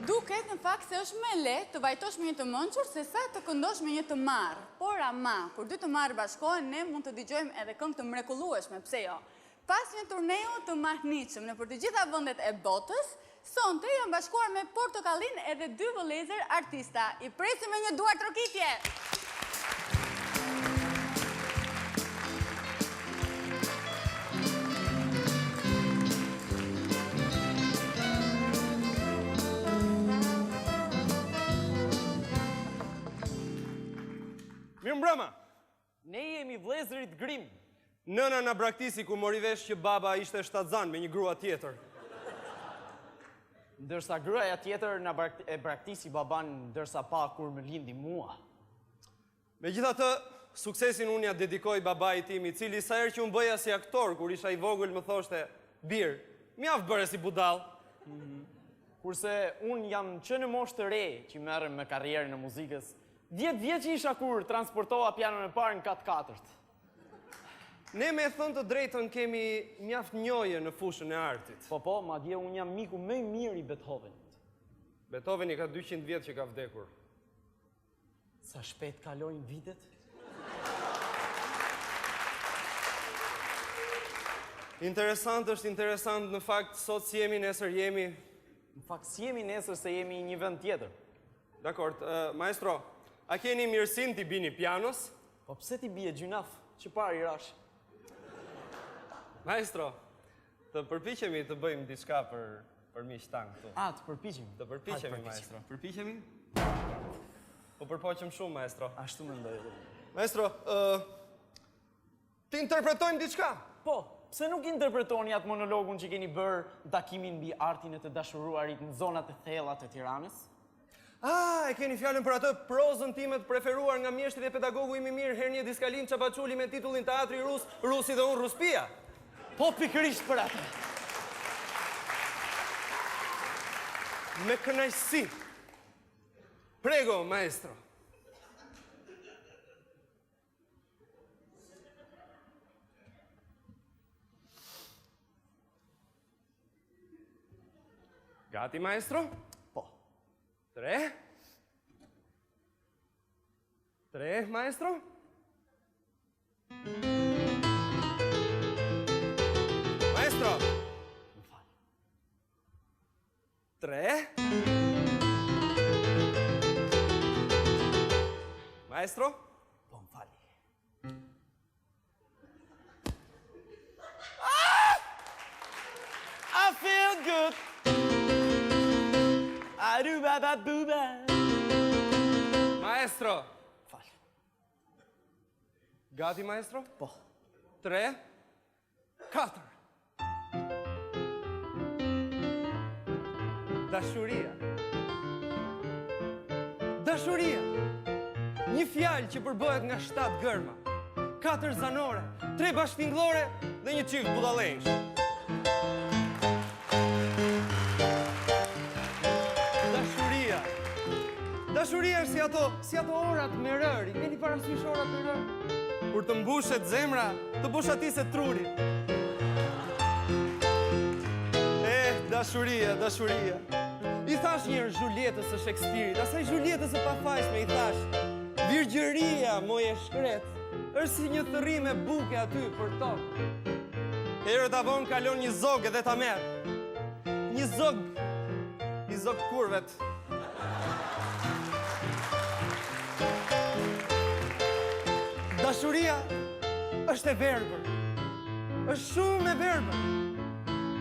Duket në fakt se është më lehtë të vajtosh me një të mençur se sa të këndosh me një të marr. Por ama, kur dy të marrë bashkohen, ne mund të dëgjojmë edhe këngë të mrekullueshme, pse jo? Pas një turneu të mahnitshëm në për të gjitha vendet e botës, sonte janë bashkuar me Portokallin edhe dy vëllezër artista. I presim me një duar trokitje. Mirë mbrëma! Ne jemi vëllezërit Grim. Nëna na braktisi ku mori vesh që baba ishte shtatzan me një grua tjetër. Ndërsa gruaja tjetër na braktisi baban ndërsa pa kur më lindi mua. Megjithatë, suksesin unë ja dedikoj babait tim, i cili sa herë që unë bëja si aktor, kur isha i vogël më thoshte, "Bir, mjaft bëre si budall." Kurse unë jam që në moshë të re që merrem me karrierën e muzikës. 10 vjeç isha kur transportova pianon e parë në 4/4. Ne me thënë të drejtën kemi mjaft njohje në fushën e artit. Po, madje unë jam miku më i mirë i Beethovenit. Beethoveni ka 200 vjet që ka vdekur. Sa shpejt kalojnë vitet? Interesant është interesant, në fakt, sot si jemi, nesër jemi. Në fakt, si jemi nesër se jemi një vend tjetër. Dakord, maestro, a keni mirësin t'i bini pianos? Po pse ti bie gjynaf, që parë i rash? Maestro, të përpiqemi të bëjmë diçka për miq tan këtu. A, të përpiqemi? Të përpiqemi, maestro. Përpiqemi? Po përpoqem shumë, maestro. Ashtu mendoj. Maestro, të interpretojmë diçka? Po, pse nuk interpretoni atë monologun që keni bërë në takimin mbi artin e të dashuruarit në zonat e thella të Tiranës? E keni fjalën për atë prozën time të preferuar nga mjeshtri dhe pedagogu im i mirë Hernie Diskalin Çapaquli me titullin Teatri Rus, Rusi dhe unë Ruspia? Po pikërisht për atë. Me kënaqësi. Prego, maestro. Gati, maestro? Po. 3, maestro? Maestro! Më fal. 3. Maestro? Po, më fali. I feel good. Aruba-ba-boo-ba. Maestro! Fal. Gati, maestro? Po. 3, 4. Dashuria. Dashuria. Një fjalë që përbëhet nga 7 gërma, 4 zanore, 3 bashkëtingëllore dhe një çift budallënsh. Dashuria. Dashuria është si ato orat me rëri. Keni parasysh orat me rëri? Kur të mbushet zemra, të bushatisë truri. Dashuria. I thash njërë Julietës së Shakespeare-it, asaj Julietës së pafajshme i thash, virgjëria, moje shkret, është si një thërrim e buke aty për tokë. Herët avon kalon një zog edhe ta merë. Një zog, i zog kurvet. Dashuria është e verbër. Është shumë e verbër.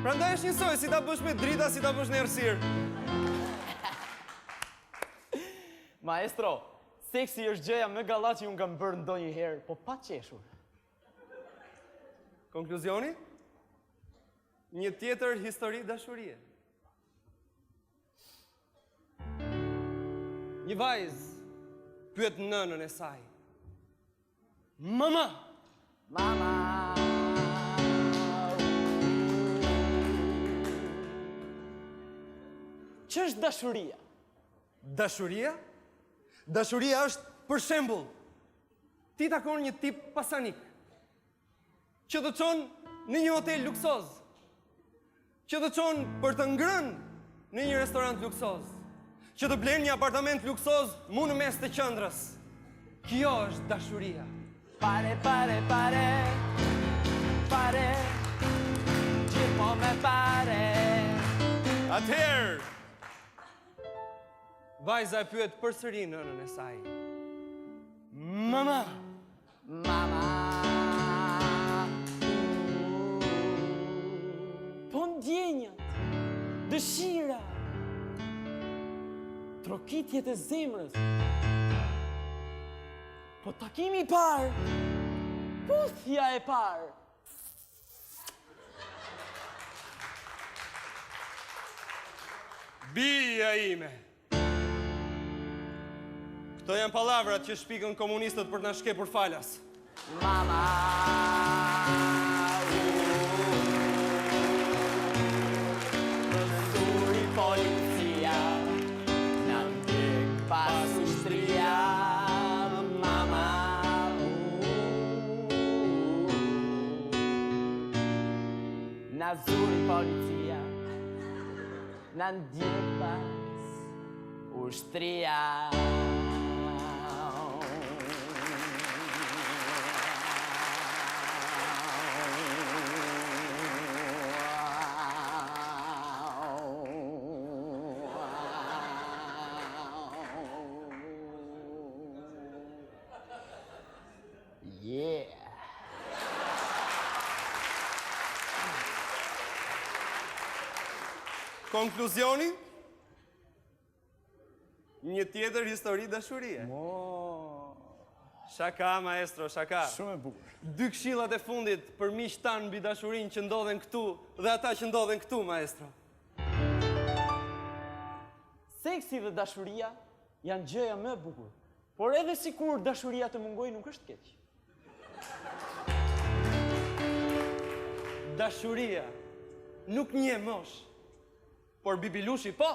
Prandaj është njësoj, si ta bësh me drita, si ta bësh në errësirë. Maestro, seksi është gjëja më gallat që unë kam bërë ndonjëherë, po pa qeshur. Konkluzioni? Një tjetër histori dashurie. Një vajzë pyet nënën e saj. Mama! Që është dashuria? Dashuria? Dashuria është, për shembull, ti takon një tip pasanik, që të qonë në një hotel luksoz, që të qonë për të ngrënë në një restorant luksoz, që të blenë një apartament luksoz mu në mes të qendrës. Kjo është dashuria. Pare, gjithmonë me pare. Atëherë, vajza e pyet përsëri nënën e saj. Mama, Po ndjenjat, dëshira, trokitjet e zemrës, po takimi I parë, puthja e parë. bija ime. Këto janë palavrat që shpikën komunistët për të na shkepur falas. Mama, mësuri policia, na ndjek pas ushtria. Mama, na zuri policia, na ndjek pas ushtria. Yeah. Konkluzioni? Një tjetër histori dashurie. Shaka, maestro, shaka. Shumë e bukur. 2 këshillat e fundit për miqtë tanë mbi dashurinë që ndodhen këtu dhe ata që ndodhen këtu, maestro. Seksi dhe dashuria janë gjëja më e bukur. Por edhe sikur dashuria të mungojë nuk është keq. Dashuria nuk njeh mosh, por bibilushi po.